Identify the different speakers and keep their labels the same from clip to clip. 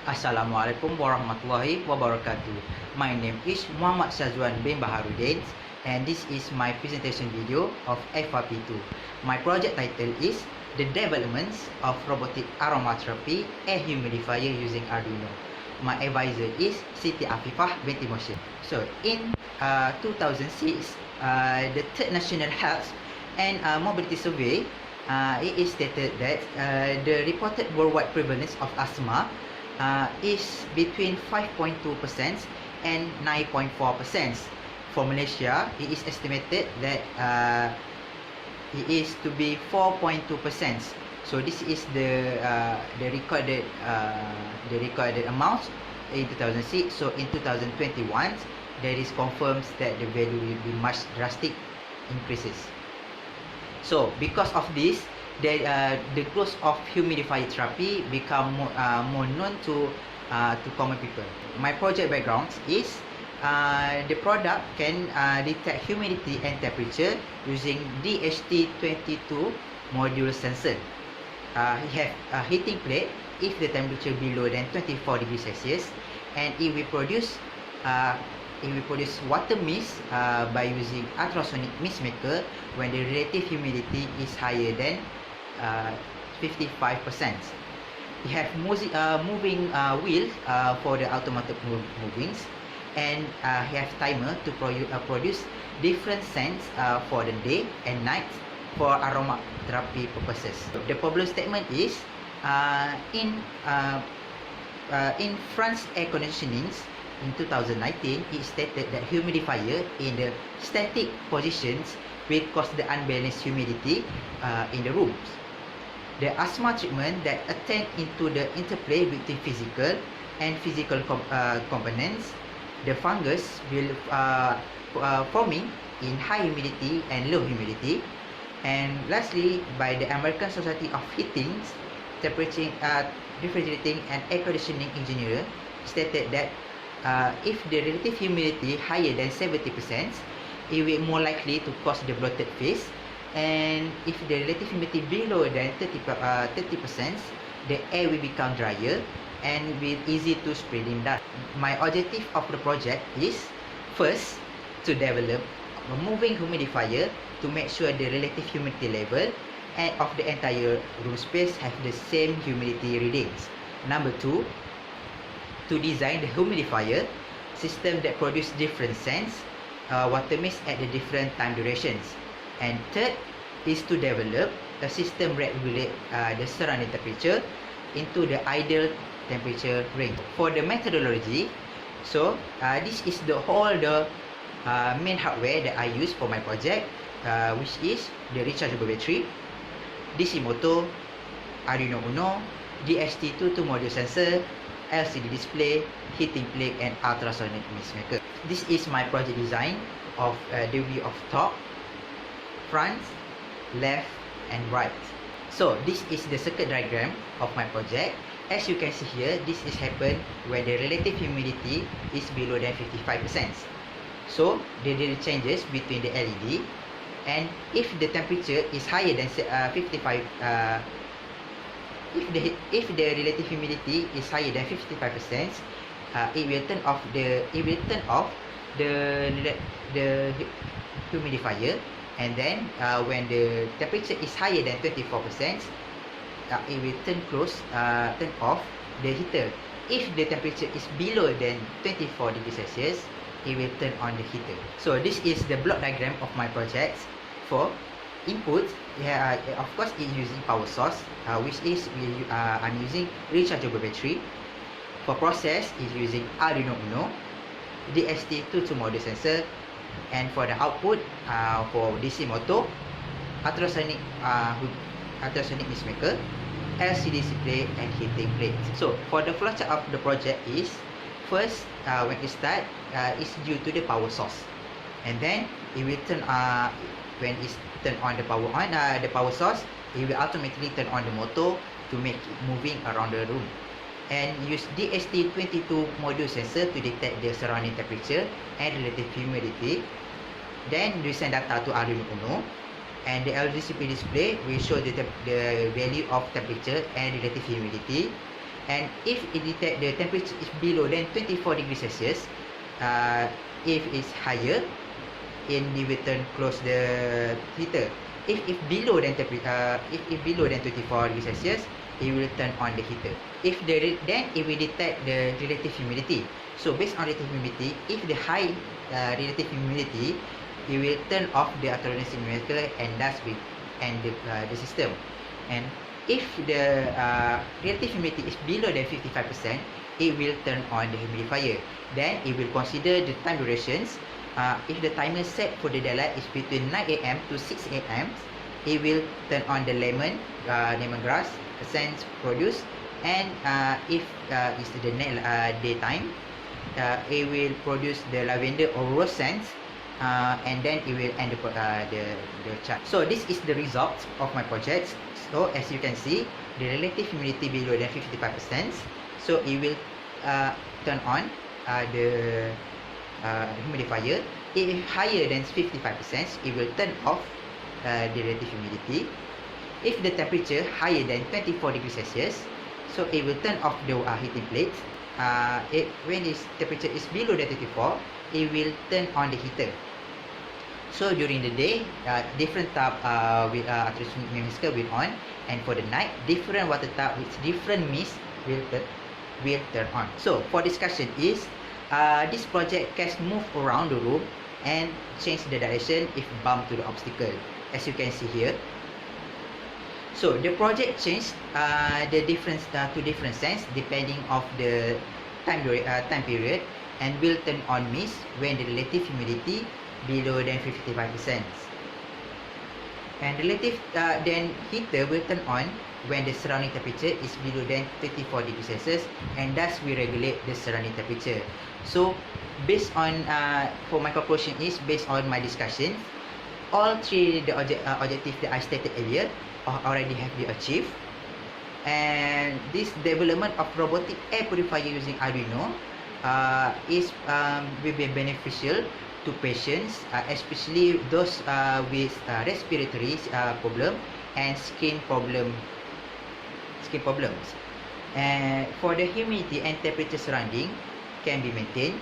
Speaker 1: Assalamualaikum warahmatullahi wabarakatuh. My name is Muhammad Syazwan bin Baharudin and this is my presentation video of FRP2. My project title is The Developments of Robotic Aromatherapy and Humidifier using Arduino. My advisor is Siti Afifah binti Moshir. So in 2006, the Third National Health and Mobility Survey, it is stated that the reported worldwide prevalence of asthma is between 5.2% and 9.4%. For Malaysia, it is estimated that it is to be 4.2%. So this is the recorded amount in 2006. So in 2021, there is confirmed that the value will be much drastic increases. So because of this, the growth of humidifier therapy become more known to common people. My project background is the product can detect humidity and temperature using DHT22 module sensor. It have a heating plate if the temperature below than 24 degrees Celsius, and it will produce water mist by using ultrasonic mist maker when the relative humidity is higher than 55%. We have moving wheel for the automatic movings, and have timer to produce different scents for the day and night for aromatherapy purposes. The problem statement is in France air conditionings in 2019, it stated that humidifier in the static positions will cause the unbalanced humidity in the rooms. The asthma treatment that attend into the interplay between physical and physical components, the fungus will forming in high humidity and low humidity. And lastly, by the American Society of Heating, Temperature, Refrigerating and Air Conditioning Engineer stated that if the relative humidity higher than 70%, it will more likely to cause the bloated face, and if the relative humidity below than 30%, the air will become drier and will easy to spreading dust. My objective of the project is first to develop a moving humidifier to make sure the relative humidity level and of the entire room space have the same humidity readings. Number two, to design the humidifier system that produce different scents, water mist at the different time durations. And third is to develop a system regulate the surrounding temperature into the ideal temperature range. For the methodology, so this is the main hardware that I use for my project, which is the rechargeable battery, DC motor, Arduino Uno, DHT22 module sensor, LCD display, heating plate and ultrasonic mist maker. This is my project design of the view of top, front, left and right. So this is the circuit diagram of my project. As you can see here, this is happen when the relative humidity is below than 55%. So the changes between the LED, and if the temperature is higher than 55, if the relative humidity is higher than 55%, it will turn off the humidifier, and then when the temperature is higher than 24%, it will turn off the heater. If the temperature is below than 24 degrees Celsius, it will turn on the heater. So this is the block diagram of my project. For input, of course it's using power source, which is I'm using rechargeable battery. For process, is using Arduino Uno, DHT22 module sensor, and for the output, for DC motor, ultrasonic mist maker, LCD display and heating plate. So for the flowchart of the project is, first when it start, is due to the power source, and then it will turn when it's turn on the power source, it will automatically turn on the motor to make it moving around the room, and use DHT22 module sensor to detect the surrounding temperature and relative humidity. Then we send data to Arduino Uno, and the LCD display will show the value of temperature and relative humidity. And if it detect the temperature is below than 24 degrees Celsius, if it's higher, it will turn close the heater. If below than if below than 24 degrees Celsius, it will turn on the heater. Then it will detect the relative humidity. So based on relative humidity, if the high relative humidity, it will turn off the autonomous simulator and thus will end the system. And if the relative humidity is below than 55%, it will turn on the humidifier. Then it will consider the time durations. If the timer set for the daylight is between 9 a.m. to 6 a.m., it will turn on the lemongrass scents produced. And if it's the daytime, it will produce the lavender or rose scents, and then it will end the chart. So this is the result of my project. So as you can see, the relative humidity below than 55%. So it will turn on the humidifier. If higher than 55%, it will turn off the relative humidity. If the temperature higher than 24 degrees Celsius, so it will turn off the heating plate. When its temperature is below the 24, it will turn on the heater. So during the day, different tub with artificial mist will on, and for the night, different water tub with different mist will turn on. So for discussion is, this project can move around the room and change the direction if bump to the obstacle, as you can see here. So the project changed the difference to different sense depending of the time period, and will turn on mist when the relative humidity below than 55%. And relative then heater will turn on when the surrounding temperature is below than 24 degrees Celsius, and thus we regulate the surrounding temperature. So based on for my conclusion is, based on my discussion, all three the objective that I stated earlier already have been achieved. And this development of robotic air purifier using Arduino will be beneficial to patients, especially those with respiratory problem and skin problems. And for the humidity and temperature surrounding can be maintained.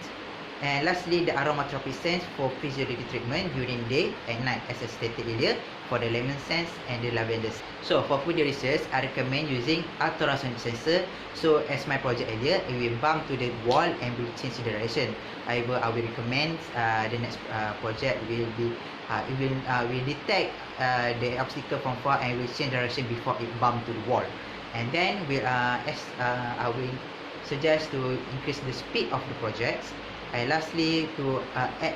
Speaker 1: And lastly, the aromatherapy scents for physiological treatment during day and night, as I stated earlier, for the lemon scents and the lavender. So for further research, I recommend using ultrasonic sensor. So as my project earlier, it will bump to the wall and will change the direction. However, I will recommend the next project will be will detect the obstacle from far and will change direction before it bump to the wall. And then I will suggest to increase the speed of the projects. And lastly, to add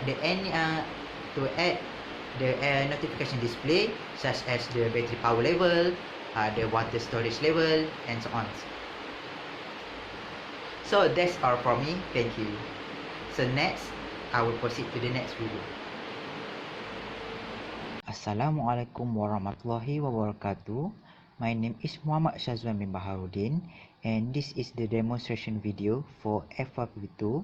Speaker 1: the notification display, such as the battery power level, the water storage level, and so on. So that's all from me. Thank you. So next, I will proceed to the next video. Assalamualaikum warahmatullahi wabarakatuh. My name is Muhammad Shazwan bin Baharudin, and this is the demonstration video for FYP2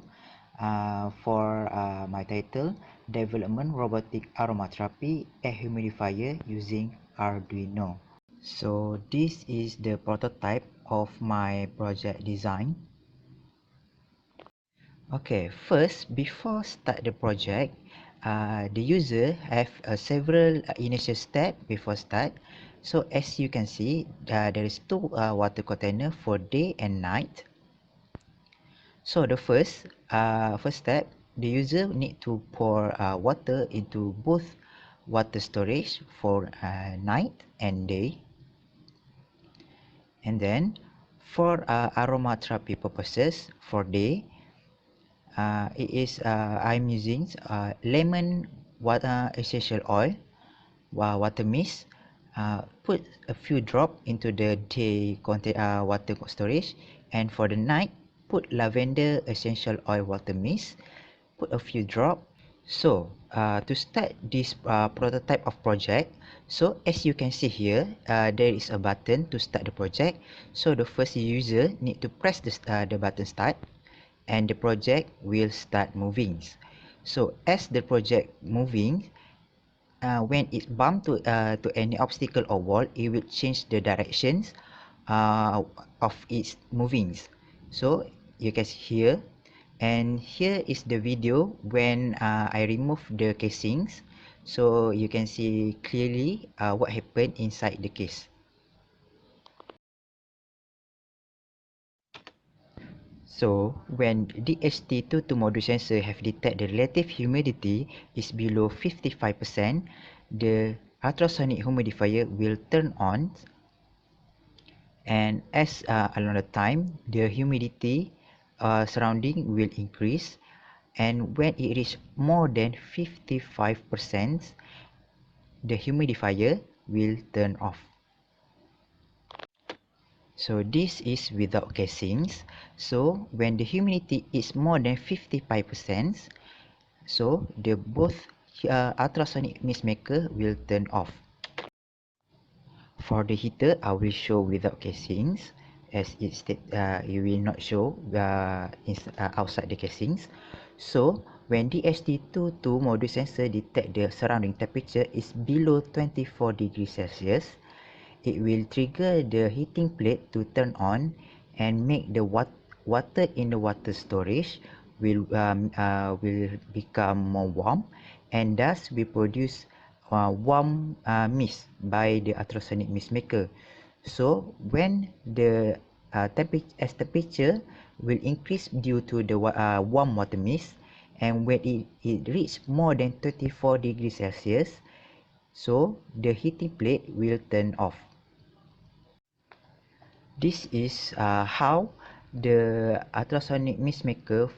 Speaker 1: for my title, Development Robotic Aromatherapy Air Humidifier using Arduino. So this is the prototype of my project design. Okay, first, before start the project, the user have several initial steps before start. So as you can see, there is two water container for day and night. So the first step, the user need to pour water into both water storage for night and day. And then for aromatherapy purposes for day, it is I'm using lemon water essential oil, water mist. Put a few drop into the day water storage, and for the night, put lavender essential oil water mist. Put a few drop. So to start this prototype of project, so as you can see here, there is a button to start the project. So the first user need to press the button start, and the project will start moving. So as the project moving, when it bump to any obstacle or wall, it will change the directions of its movings. So you can see here, and here is the video when I remove the casings, so you can see clearly what happened inside the case. So when DHT22 module sensor have detected the relative humidity is below 55%, the ultrasonic humidifier will turn on, and as along the time, the humidity surrounding will increase, and when it reaches more than 55%, the humidifier will turn off. So this is without casings. So when the humidity is more than 55%, so the both ultrasonic mist maker will turn off. For the heater, I will show without casings, as it will not show outside the casings. So when DHT22 module sensor detect the surrounding temperature is below 24 degrees Celsius, it will trigger the heating plate to turn on and make the water in the water storage will become more warm, and thus we produce warm mist by the ultrasonic mist maker. So when the temperature will increase due to the warm water mist, and when it reach more than 24 degrees Celsius, so the heating plate will turn off. This is how the ultrasonic mist maker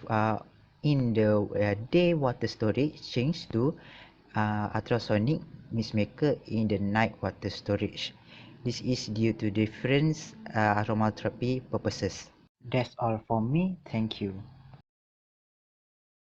Speaker 1: in the day water storage change to ultrasonic mist maker in the night water storage. This is due to different aromatherapy purposes. That's all for me. Thank you.